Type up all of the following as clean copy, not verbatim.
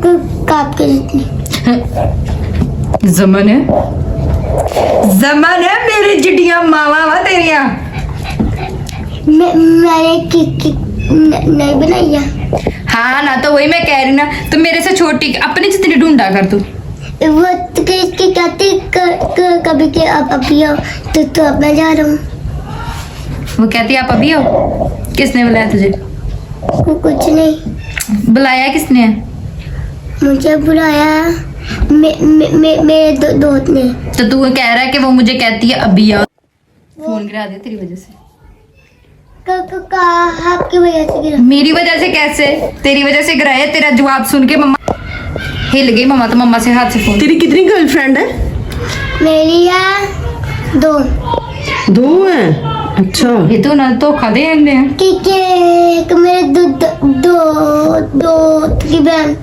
आपके जितनी जमन है मेरी जिटियां मावा वा तेरिया। मैंने नहीं बनाई है। हाँ ना, तो वही मैं कह रही ना, तो मेरे से छोटी अपनी जितनी ढूंढा कर तू। वो तो कहती कभी के अब अभी आओ तो अब मैं जा रहा हूँ। वो कहती आप अभी हो? किसने बुलाया तुझे? कुछ नहीं। बुलाया किसने? मुझे बुलाया मेरे दोस्त ने। तो तू कह रहा है कि वो मुझे कहती है अभी आओ। फोन गिरा दिया तेरी वजह से। आपकी वजह से गिरा। मेरी वजह से कैसे? तेरी वजह से गिराया। तेरा जवाब सुन के मम्मा हिल गई। मम्मा तो मम्मा से हाथ से फोन। तेरी कितनी गर्लफ्रेंड है? मेरी है दो है। अच्छा, ये तो ना धोखा दे ठीक है। मेरे दो की बहन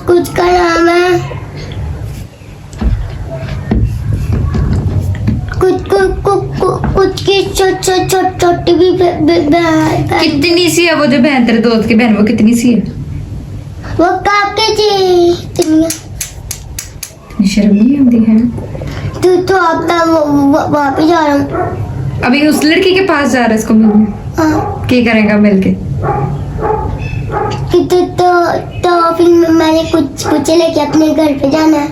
कुछ का नाम है कुछ की छोटी भी बहन। कितनी सी है वो जो बहन, तेरे दोस्त की बहन, वो कितनी सी है? वो काके इतनी शर्म नहीं आती है? तो अब मैं वापस जा रहा हूँ। अभी उस लड़की के पास जा रहा है इसको मिलने। हाँ। क्या करेगा मिलके? तो फिर मैंने कुछ लेके अपने घर पे जाना है।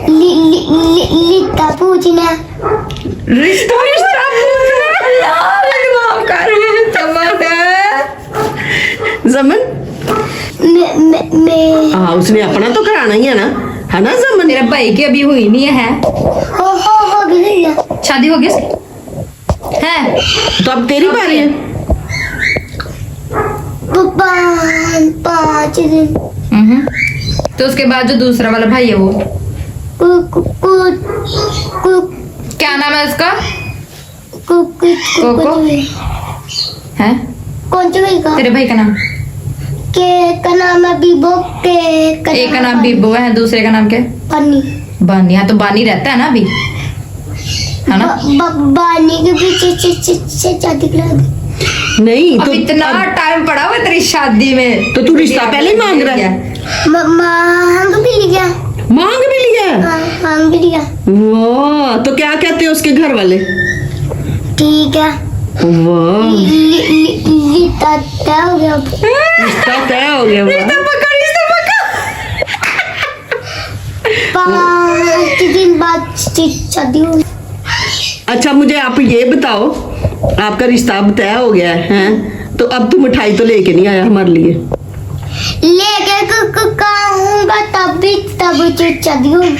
लिखता पूछना। रिश्ता जमन मैं हाँ, उसने अपना तो कराना ही है ना जमन? मेरा भाई की अभी हुई नहीं है। हो गई। शादी हो गई उसकी? है तो अब तेरी बारी है। 5 दिन। तो उसके बाद जो दूसरा वाला भाई है वो क्या नाम है उसका? कोको है? कौन से भाई का? तेरे भाई का नाम? के का नाम है बीबो। एक का नाम बीबो है, दूसरे का नाम क्या है? बानी। बानी। हाँ तो बानी रहता है ना अभी, है ना? बानी के पीछे शादी करा दी। नहीं अब तो इतना टाइम पड़ा हुआ तेरी शादी में, तो तू रिश्ता पहले ही मांग रहा है। मांग भी लिया। मांग भी लिया? मांग भी लिया। वाह, तो क्या कहते हैं उसके घर वाले? ठीक है। वाह, रिश्ता तय हो गया। रिश्ता तय हो गया। वाह, 5 दिन बाद शादी हुई। अच्छा मुझे आप ये बताओ, आपका रिश्ता अब तय हो गया है हैं? तो अब तू मिठाई तो लेके नहीं आया हमारे लिए? लेके कहूँगा तब शादी होगी।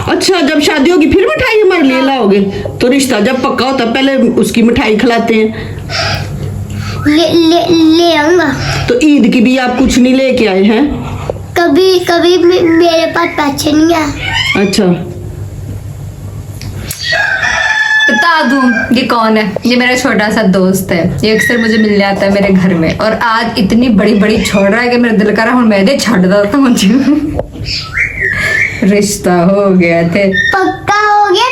अच्छा, जब शादी होगी फिर मिठाई हमारे लिए लाओगे? तो रिश्ता जब पक्का होता पहले उसकी मिठाई खिलाते हैं। ले आऊंगा। तो ईद की भी आप कुछ नहीं लेके आए हैं? कभी मेरे पास पैसे नहीं है। अच्छा, बता दूं ये कौन है? ये मेरा छोटा सा दोस्त है। ये अक्सर मुझे मिलने आता है मेरे घर में, और आज इतनी बड़ी बड़ी छोड़ रहा है कि मेरा दिल कर रहा है मैं दे छड़ देता हूँ मुझे। रिश्ता हो गया थे, पक्का हो गया।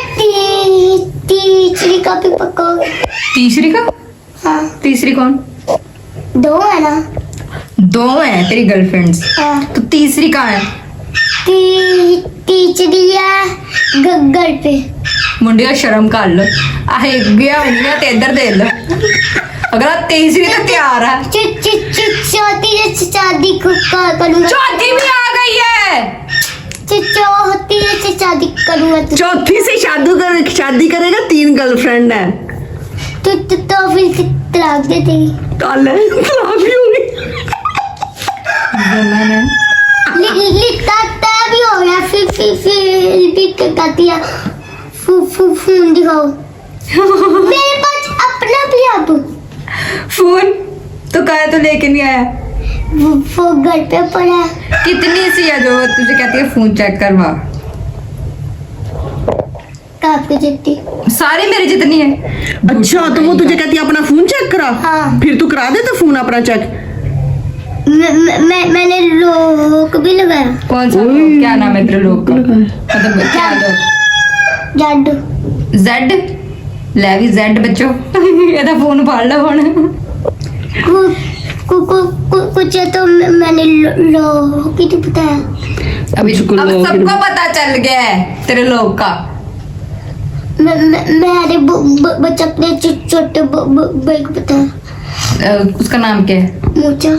तीसरी का भी पक्का हो गया। तीसरी का? हाँ। तीसरी कौन? 2 है ना? 2 है तेरी गर्लफ्रेंड्स? हाँ। तो तीसरी कहाँ है? तीसरी है घर पे। मुंडिया शर्म कर लो। आए गया ते इधर दे लो। अगर तीसरी तो तैयार है। चौथी से शादी करूंगा। चौथी भी आ गई है। चौथी से शादी करूंगा। चौथी से शादी करेगा? 3 गर्लफ्रेंड है तो फिर तलाक दे देगी। तलाक भी होगी। लिखता भी हो गया। फिर भी कहती है फोन दिखाओ। मेरे पास अपना भी अब फोन तो कहा तो लेके नहीं आया। वो घर पे पड़ा है। कितनी सी है जो तुझे कहती है फोन चेक करवा? आपके जितनी सारी मेरी जितनी है। अच्छा, तो वो तुझे कहती है अपना फोन चेक करा? हाँ। फिर तू करा दे तो फोन अपना चेक। मैंने लोक भी लगाया। कौन सा लोग? क्या नाम है तेरे लोग का? मतलब क्या लोग? जाडू। जेड ले भी जेड बच्चों। ਇਹਦਾ ਫੋਨ ਫੜ ਲੈ ਹੁਣ। कुछ है तो मैंने लो की तो बताया। अभी कुछ अब लोग- सबको पता चल गया है तेरे लोग का। मेरे बच्चे अपने छोटे भाई को बताया। उसका नाम क्या है? मूछा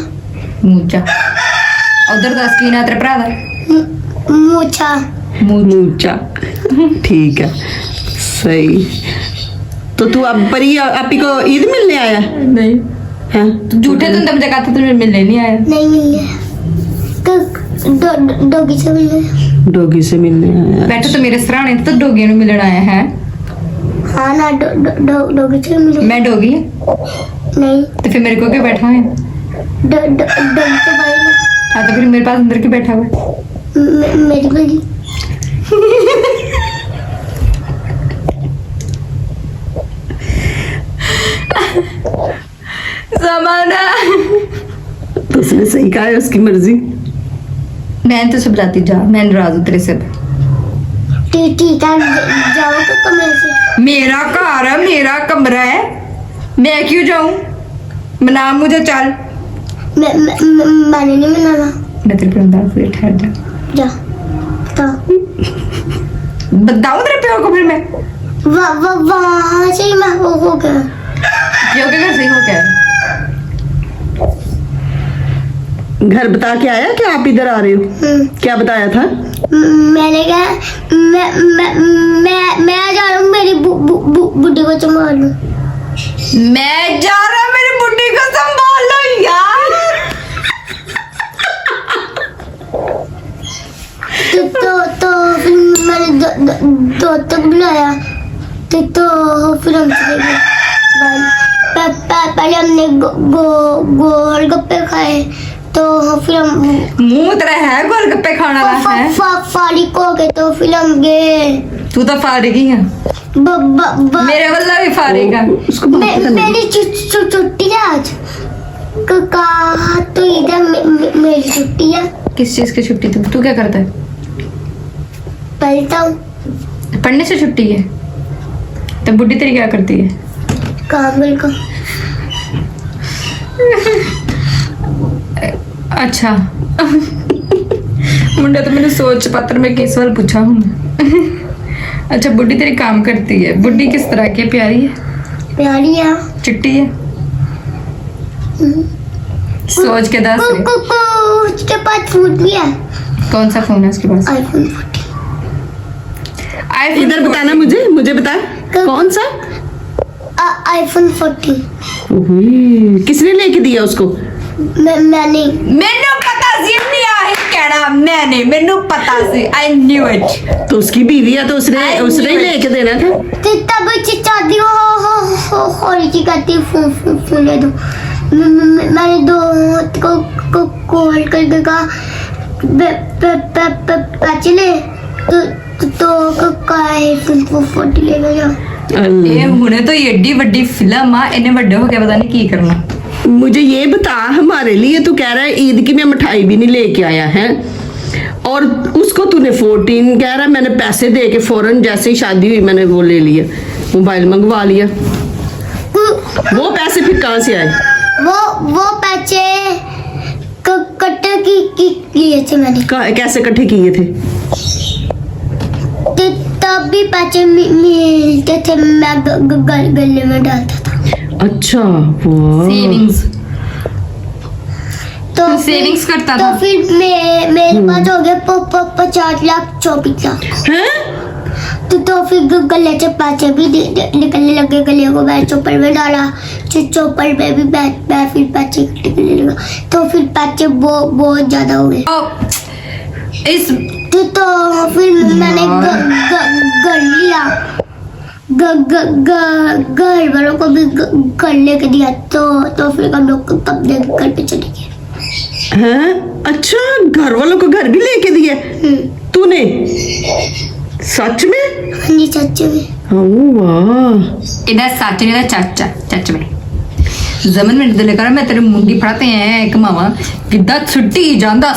मूचा। उधर दस की ना तेरे भरा दा मूछा मूचा। ठीक है, सही। तो तू अब परी आपी को ईद मिलने आया नहीं है? झूठे तुम मुझे कहा था तुम्हें मिलने नहीं आया। नहीं मिले डॉगी से मिले। डॉगी से मिलने आया। बैठो तो मेरे सराहने तो डोगी ਨੂੰ ਮਿਲਣ ਆਇਆ है। हाँ ना डॉगी से मिले। मैं डोगी नहीं तो फिर मेरे को क्यों बैठा है? डॉगी से भाई ना हाँ तो फिर मेरे पास अंदर क्यों बैठा हुआ है? मेरी बड़ी जमाना। तो उसने सही कहा है, उसकी मर्जी। मैं तो सब जाती जा, मैं नाराज हूँ तेरे से। ठीक है जाओ तो कमरे से। मेरा घर है, मेरा कमरा है, मैं क्यों जाऊं? मना मुझे, चल। मैंने नहीं मनाना। मैं तेरे पे अंदर फिर ठहर जा। जा बताओ। बताऊं तेरे प्यो को फिर मैं? वहाँ से ही मैं हो गया। प्यो के घर से ही हो क्या है? घर बता के आया कि आप इधर आ रहे हो? क्या बताया था? मैंने कहा मैं जा रहा हूँ मेरी बुड्ढी को संभाल लूं। मैं जा रहा हूं मेरी बुड्ढी को संभाल लो यार। तो फिर मैंने दो तक बुलाया तो फिर हम चले गए। पहले हमने गोल गप्पे खाए तो फिर हम मुंह तेरा है गोलगप्पे खाने वाला है? फारिक हो गए तो फिर हम गए। तू तो फारिग ही है। मेरे वाला भी फारिग है। उसको बात पता नहीं। मेरी छुट्टी है आज। कहा तो इधर मेरी छुट्टी है। किस चीज की छुट्टी? तू क्या करता है? पढ़ता हूँ। पढ़ने से छुट्टी है? तो बुड्ढी तेरी क्या करती है? काम बिल्कुल। अच्छा। मुंडा तो मैंने सोच पत्र में किस सवाल पूछा हूँ। अच्छा बुड्ढी तेरी काम करती है। बुड्ढी किस तरह की है? प्यारी है? प्यारी है। चिट्टी है? सोच के दस रे। उसके पास फोन भी है। कौन सा फोन है उसके पास? आईफोन 14। आईफोन इधर बताना, मुझे बता कौन सा? आईफोन 14। किसने लेके दिया उसको? मैंने। मैंने पता सी नहीं है कहना। मैंने मेनू पता सी। I knew it. तो उसकी बीवी है तो उसने ही लेके देना था। तब चाहती हो रही थी कहती फोन ले दो। मैंने दो को कॉल करके कहा पैसे ले तो आईफोन 14 ले गया। ये हुने तो ये एडी बड़ी फिल्म आ, इन्हें बड़े हो गया पता नहीं की करना। मुझे ये बता, हमारे लिए तू कह रहा है ईद की मैं मिठाई भी नहीं लेके आया है, और उसको तूने 14 कह रहा है। मैंने पैसे दे के फौरन जैसे ही शादी हुई मैंने वो ले लिया, मोबाइल मंगवा लिया। वो पैसे फिर कहाँ से आए? वो पैसे कट्टे किए थे मैंने। कैसे इकट्ठे किए थे? तब भी पैसे मिलते थे, मैं गले में डालता था। अच्छा, वाह। सेविंग्स। तो तू सेविंग्स करता तो था? फिर मेरे पास हो गए 50 लाख 24 लाख। हैं? तो फिर गले से पैसे भी निकलने लगे। गले को मैं चौपर में डाला, चौपर में भी मैं फिर पैसे निकलने लगा। तो फिर पैसे बहुत ज्यादा हो गए। इस तो फिर मैंने घर लिया। घर वालों को भी घर लेके दिया। तो फिर हम लोग अपने घर पे चले गए। हैं? अच्छा, घर वालों को घर भी लेके दिए तूने? सच में? हाँ जी सच में। वाह। इधर सच नहीं था चाचा सच में। जमन में दिल कर मैं तेरे मुंडी फड़ाते हैं एक मामा किदा छुट्टी जांदा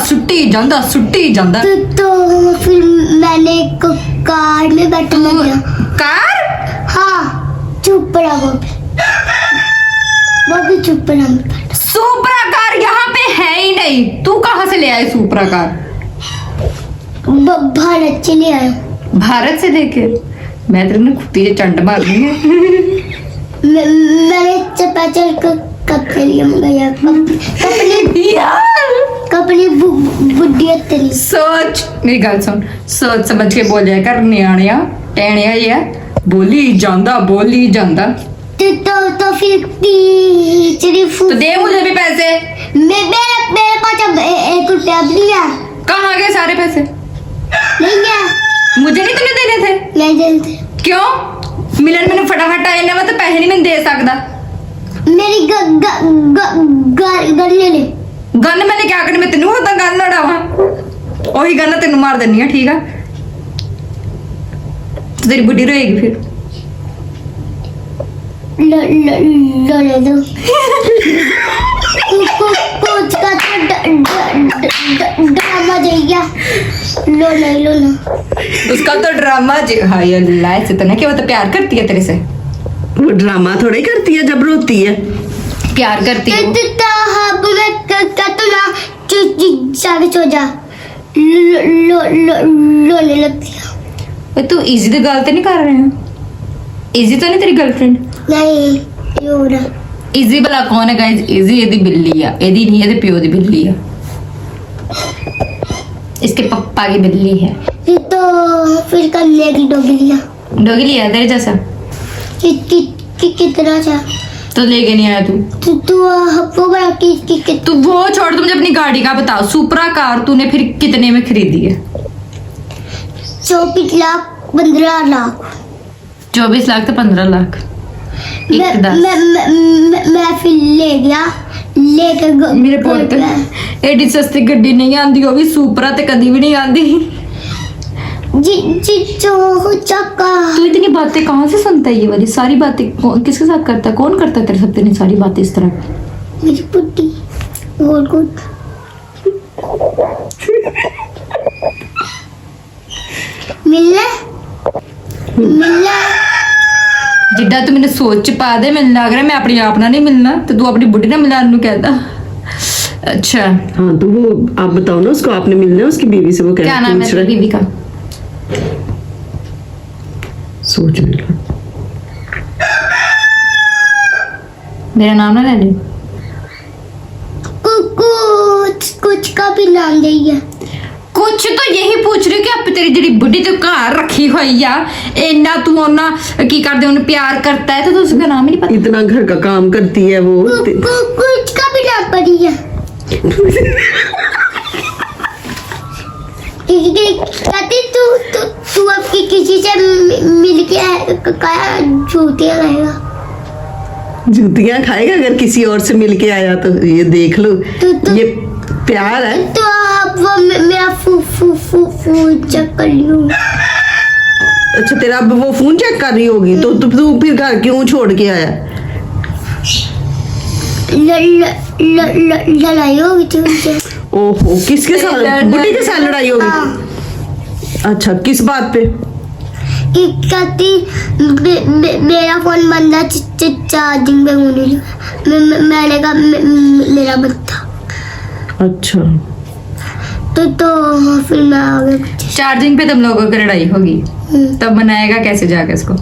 तो फिर मैंने कार में बैठा गया। कार? हाँ चुप रहा वो भी चुप रहा। सुपरा कार यहाँ पे है ही नहीं, तू कहाँ से ले आए सुपरा कार? भारत से ले आया। भारत से लेके? मैं तेरे ने खुद ही चंड मारनी है। मैंने चपाचल कब के लिए मंगाया? कपनी बुढ़िया तेरी। सोच, मेरी गल सुन, सोच समझ के बोल जाया कर, नियाणिया टैणिया ये बोली जांदा तो फिर सिर्फ तो दे मुझे भी पैसे। मेरे पास अब 1 रुपया भी नहीं है। कहाँ गए सारे पैसे? नहीं है। मुझे नहीं तूने देने थे? नहीं देते। क्यों? मिलन मैंने फटाफट आए ना, तो पैसे नहीं मैं दे सकता। मेरी गन ले ले। गन मैंने क्या करनी? मैं तेनू होता गन लड़ावा, वही गन तेनू मार देनी है, ठीक है? तो तेरी बुढ़ी रहेगी फिर। ले दो। कुछ का ड्रामा जाएगा। लो ना। उसका तो ड्रामा हाय अल्लाह, से तो ना कि वो तो प्यार करती है तेरे से। वो ड्रामा थोड़ी करती है जब रोती है, प्यार करती है। जाके सो जा। रोने लगती है। तू इजी तो गलत नहीं कर रहे हैं? इजी तो नहीं तेरी गर्लफ्रेंड? नहीं ये हो रहा। इजी भला कौन है गाइस? इजी एदी बिल्ली है, एदी नहीं है, प्यो दी बिल्ली है, इसके पप्पा की बिल्ली है। ये तो फिर कन्या की डोगलिया। डोगी लिया तेरे जैसा? कितना था? तो लेके नहीं आया तू? तू वो बड़ा की तू वो छोड़, तू मुझे अपनी गाड़ी का बताओ। सुपरा कार तूने फिर कितने में खरीदी है? 24 लाख 15 लाख। 24 लाख तो 15 लाख। मैं फिर ले गया लेके मेरे पुੱਤ एडी सस्ती गड्डी नहीं आंदी, वो भी सुपरा ते कदी भी नहीं आंदी। जी जो चक्का। तू इतनी बातें कहाँ से सुनता है? ये वाली सारी बातें किसके साथ करता है? कौन करता है तेरे साथ इतनी सारी बातें इस तरह? मेरी पुट्टी और कुछ मिलना जिड्डा तू मैंने सोच च पा दे, मैंने लग रहा है मैं अपनी आप ना नहीं मिलना, तो तू अपनी बुढ़ी ना मिलाने नू कहता। अच्छा हाँ तो वो आप बताओ ना उसको, आपने मिलना है उसकी बीवी से? वो क्या नाम है तेरी बीवी का? सोच लो। मेरा नाम ना ले ले। कुछ का भी नाम देगा। कुछ तो यही पूछ रही कि आप तेरी जेडी बुढ़ी तो घर रखी हुई आ, इन्ना तू ओना की करदे उन्हें प्यार करता है, तो तू उसका नाम ही नहीं पता? इतना घर का काम करती है वो। कुछ का भी नाम पड़ी है। कहती तू अब किसी से मिलके जूतियां खाएगा। जूतियां खाएगा अगर किसी और से मिलके आया तो? ये देख लो, ये प्यार है। तो आप वो मेरा फू चेक कर लियो। अच्छा तेरा अब वो फोन चेक कर रही होगी, तो तू फिर घर क्यों छोड़ के आया? लड़ाई होगी थी उनसे। ओहो, किसके साथ? बुढ़ी के साथ लड़ाई होगी? अच्छा किस बात पे? कहती मेरा फोन बंदा चार्जिंग पे होने लगा। मैंने कहा मेरा बंदा। अच्छा तो फिर मैं आ गया। चार्जिंग पे तुम लोगों की लड़ाई होगी, तब मनाएगा कैसे जाके इसको?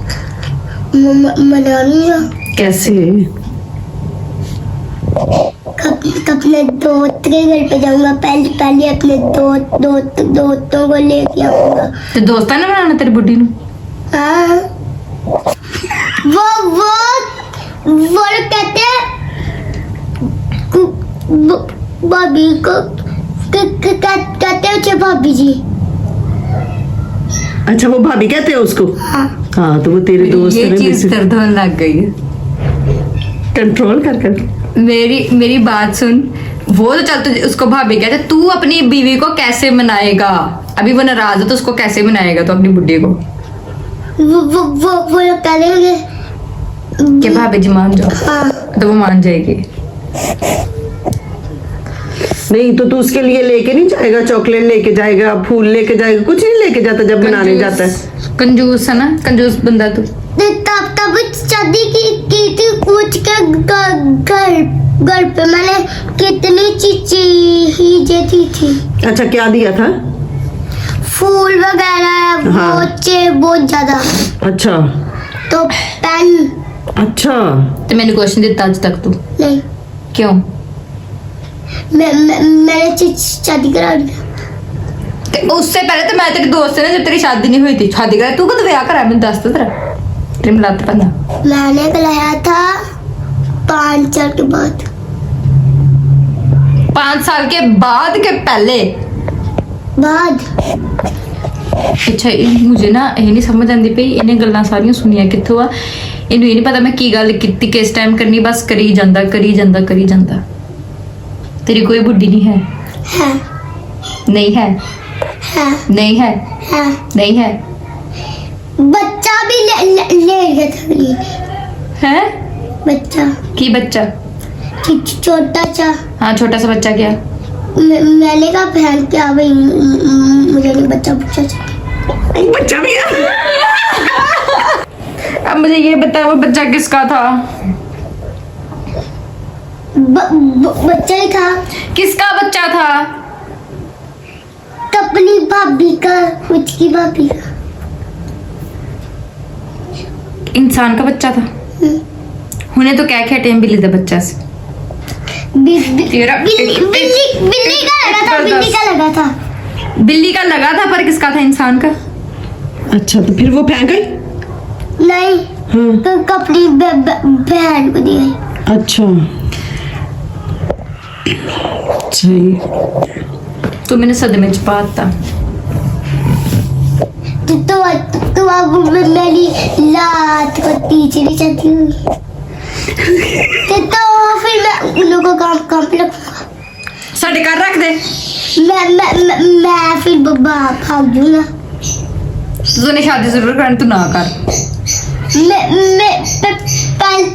मनाऊंगा कैसे? अपने दोस्त के घर पे जाऊंगा। पहले अपने दोस्तों को लेके आऊंगा। तो दोस्तां ने बनाना तेरी बुढ़ी नु? हाँ वो कहते हैं भाभी को कहते हैं उसे भाभी जी। अच्छा वो भाभी कहते हैं उसको? हाँ तो वो तेरे दोस्त ये चीज दर्द होने लग गई है। कंट्रोल कर मेरी बात सुन, वो तो चल तुझे उसको भाभी कहते, तू अपनी बीवी को कैसे मनाएगा? अभी वो नाराज है तो उसको कैसे मनाएगा तो अपनी बुढ़ी को? वो करेंगे कि भाभी जी मान जाओ। हाँ। तो वो मान जाएगी। नहीं तो तू उसके लिए लेके नहीं जाएगा? चॉकलेट लेके जाएगा, फूल लेके जाएगा, कुछ नहीं लेके जाता जब बनाने जाता है? कंजूस है ना, कंजूस बंदा तू। तब शादी की थी कुछ के घर घर पे मैंने कितनी चीजें थी। अच्छा, क्या दिया था? फूल वगैरह, हाँ। बोचे बहुत ज्यादा, अच्छा तो पेन अच्छा। तो मैंने क्वेश्चन दिता आज तक तू नहीं। क्यों? मैंने शादी करा दी। ते उससे पहले तो मैं तेरी दोस्त है ना, जब तेरी शादी नहीं हुई थी शादी करा तू कब ब्याह करा? मैंने दस तो तेरा तेरे मिलात पता। मैंने कराया था 5 साल के बाद। 5 साल के बाद के पहले? अच्छा मुझे ना ये नहीं समझ आती पई इन्हें गल्लां सारियां सुनिया कित्थों आ। इन्हें ये नहीं पता मैं की गल कीती किस टाइम करनी, बस करी ਜਾਂਦਾ। तेरी कोई बुढ़ी नहीं है? है नहीं है? है नहीं है? है। नहीं है? बच्चा भी ले गया था मेरी। है बच्चा की बच्चा? छोटा सा। हाँ छोटा सा बच्चा क्या? मैंने कहा बहन क्या भाई, मुझे नहीं बच्चा चाहिए। बच्चा भी है? अब मुझे ये बता वो बच्चा किसका था? बच्चा ही था। किसका बच्चा था? अपनी भाभी का, उसकी भाभी का। इंसान का बच्चा था। उन्हें तो क्या क्या टाइम बिल्ली का बच्चा से तेरा बिल्ली का लगा था, बिल्ली का लगा था। बिल्ली का लगा था पर किसका था? इंसान का। अच्छा, तो फिर वो फेंक गई? नहीं, हाँ। तो अपनी बहन को दी गई। अच्छा सही। तो मैंने सदमे च पाता। तो अब मेरी लात को तीसरी चलती हुई, तो फिर मैं उन लोगों को काम पे रखूंगा। साढ़े घर रख दे। मैं फिर भाग जाऊंगा। तूने शादी जरूर करनी, तू ना कर।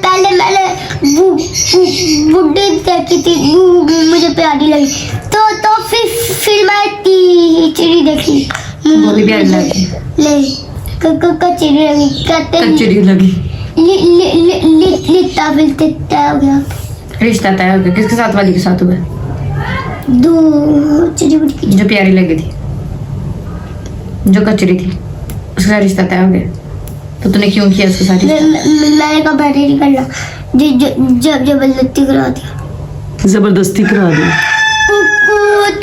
पहले मैंने बुड्ढी देखी थी, मुझे प्यारी लगी, तो फिर मैं टीचरी देखी, वो भी प्यारी लगी। नहीं कचरी लगी, कचरी लगी। लिट्टा फिर तय हो गया। रिश्ता तय हो गया? किसके साथ? वाली के साथ हुआ? दो चिड़ी जो प्यारी लगी थी, जो कचरी थी, उसके साथ रिश्ता तय हो गया। तो तूने क्यों किया उसके साथ? मैंने कहा बैठे नहीं करना, जब जबरदस्ती करा दिया। जबरदस्ती करा दी?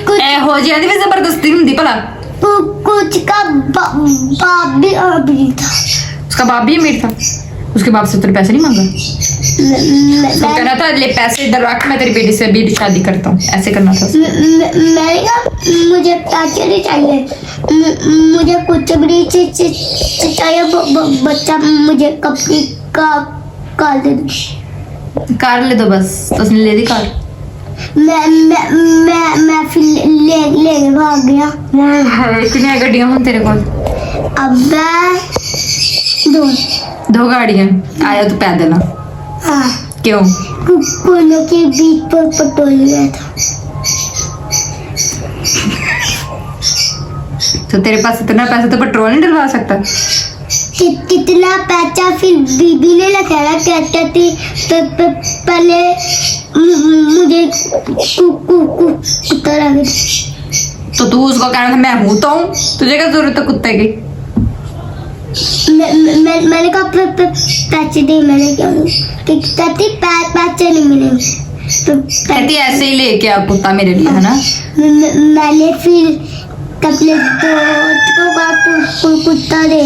कुछ ए हो जाती फिर जबरदस्ती नहीं होती भला। कुछ का बाप भी अमीर था। उसका बाप भी अमीर था? उसके बाप से तेरे पैसे नहीं मांगा? तो कह रहा था ले पैसे इधर रख, मैं तेरी बेटी से भी शादी करता हूँ, ऐसे करना था। मैंने कहा मुझे पैसे नहीं चाहिए, मुझे कुछ भी नहीं चाहिए, बच्चा मुझे कपड़ी का कार दे दो। कार ले दो बस। तो उसने ले दी कार? मैं फिर ले भाग गया। कितनी गाड़ियां हैं तेरे को? अब दो गाड़ियां। आया तो पैदल? हाँ, क्यों? कोनों के बीच पर पेट्रोल गया था। तो तेरे पास इतना पैसा तो पेट्रोल नहीं डलवा सकता? कितना पैसा फिर बीबी ने लगाया, कहते थे पहले मुझे कुत्ता लगे। तो तू उसको कहना था मैं हूं तो हूं, तुझे क्या जरूरत है कुत्ते की? मैंने कहा पैसे दे, मैंने क्या कहती पैसे नहीं मिलेंगे, तो कहती ऐसे ही लेके आ कुत्ता मेरे लिए, है ना? मैंने फिर अपने दोस्त को कहा कुत्ता दे।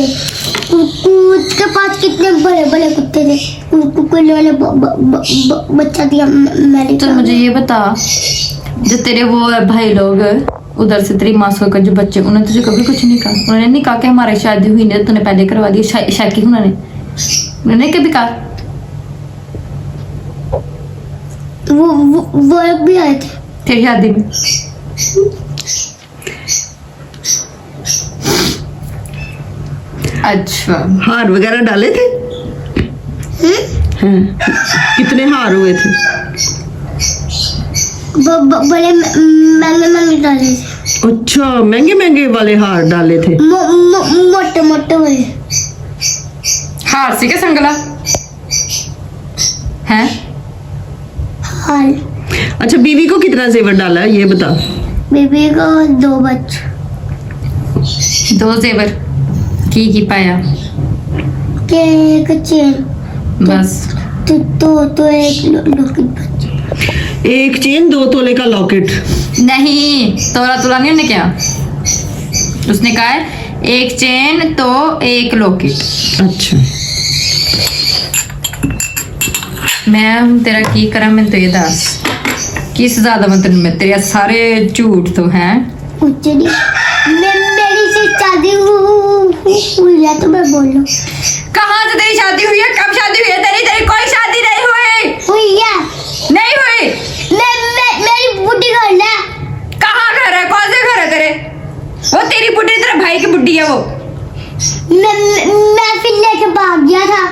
उसके पास कितने बड़े बड़े कुत्ते थे, कुत्ते वाले बच्चा दिया। मैंने तो मुझे ये बता, जो तेरे वो भाई लोग उधर से तेरी मासू का जो बच्चे, उन्होंने तुझे कभी कुछ नहीं कहा? उन्होंने नहीं कहा कि हमारी शादी हुई नहीं, तूने पहले करवा दी? शाकी उन्होंने कभी कहा? वो लोग भी आए थे तेरी शादी में? अच्छा, हार वगैरह डाले थे? हाँ। कितने हार हुए थे? बड़े महंगे डाले थे। अच्छा, महंगे महंगे वाले हार डाले थे? मोटे मोटे वाले हार से क्या संगला है? हाल अच्छा, बीवी को कितना जेवर डाला है ये बता। बीबी को 2 बच्चे 2 जेवर की पाया के एक चेन बस। तो एक लॉकेट बच्चे। एक चेन 2 तोले का लॉकेट। नहीं, तोला नहीं उन्होंने क्या, उसने कहा है एक चेन तो एक लॉकेट। अच्छा, मैं हूं तेरा की करा, मैं तो ये दस किस ज्यादा मतलब मैं तेरे सारे झूठ तो हैं। कुछ नहीं, मेरी से शादी हुई है तो मैं बोलूं। कहाँ से तेरी शादी हुई है, कब शादी हुई है तेरी? तेरी कोई शादी नहीं हुई है नहीं हुई। मेरी बुढ़ी घर है। कहाँ घर है, कौन से घर है तेरे? वो तेरी बुढ़ी तेरे भाई की बुढ़ी है वो। मैं फिर लेके भाग गया था।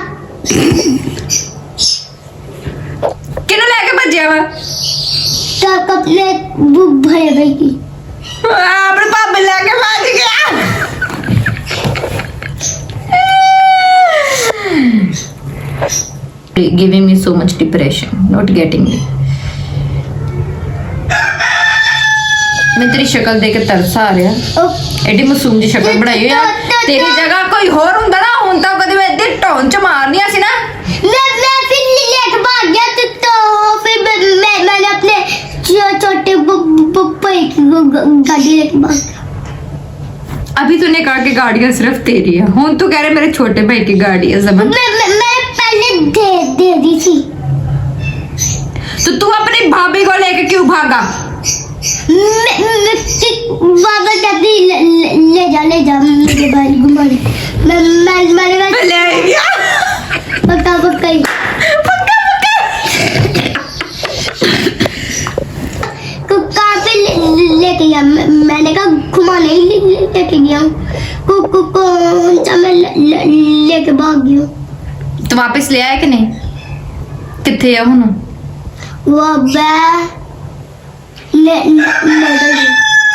किन्हों लेके भजे हुआ? तब अपने भरे भाई की अपने पापा लेके भाग गया। Giving me so much depression, not getting me. मैं तेरी शक्ल देख के तरस आ रहा। एडी मासूम जी शक्ल बनाई हो यार। तेरी जगह कोई और हुंदा ना, हुन तो कदे मैं इतनी टोन च मारनी सी ना। मैं फिर लेके भाग गया तो फिर मैंने अपने छोटे भाई की गाड़ी लेके भाग गया। अभी तूने कहा कि गाड़ियां सिर्फ तेरी है, हुन तू कह रहे मेरे छोटे भाई की गाड़ी है। जमन मैं पहले दे दी थी। तो तू अपनी भाभी को लेके क्यों भागा? बाबा कहती ले जा मेरे भाई घुमाने। मैंने ले गया। पक्का ही। तो कहाँ पे लेके गया? मैंने कहा घुमाने ही लेके गया हूँ। कौन सा मैं लेके भाग गया हूँ। तो वापस ले आया कि नहीं? किथे है हुन? वो अब्बा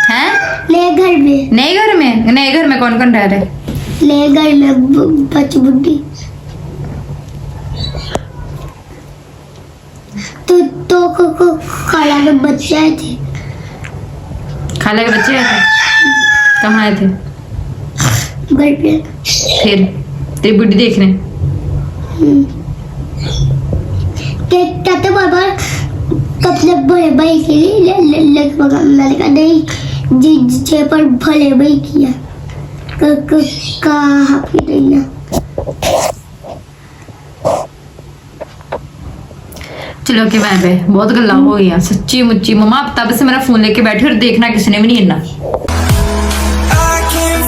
हैं? नए घर में। नए घर में? नए घर में कौन कौन रह रहे? नए घर में बच्ची बुड्ढी। तो खाला के बच्चे आए थे। खाला के बच्चे आए थे? कहाँ आए थे? घर पे। फिर तेरी बुढ़ी देखने? कहते बाबा अपने बड़े भाई के लिए लेके भागा। मैंने कहा नहीं, जे पर भले भाई किया कहा फिर नहीं ना। चलो कि मैं बे बहुत गल्ला हो गई सच्ची मुच्ची। मम्मा अब तब से मेरा फोन लेके बैठी और देखना किसी ने भी नहीं इन्ना। I can't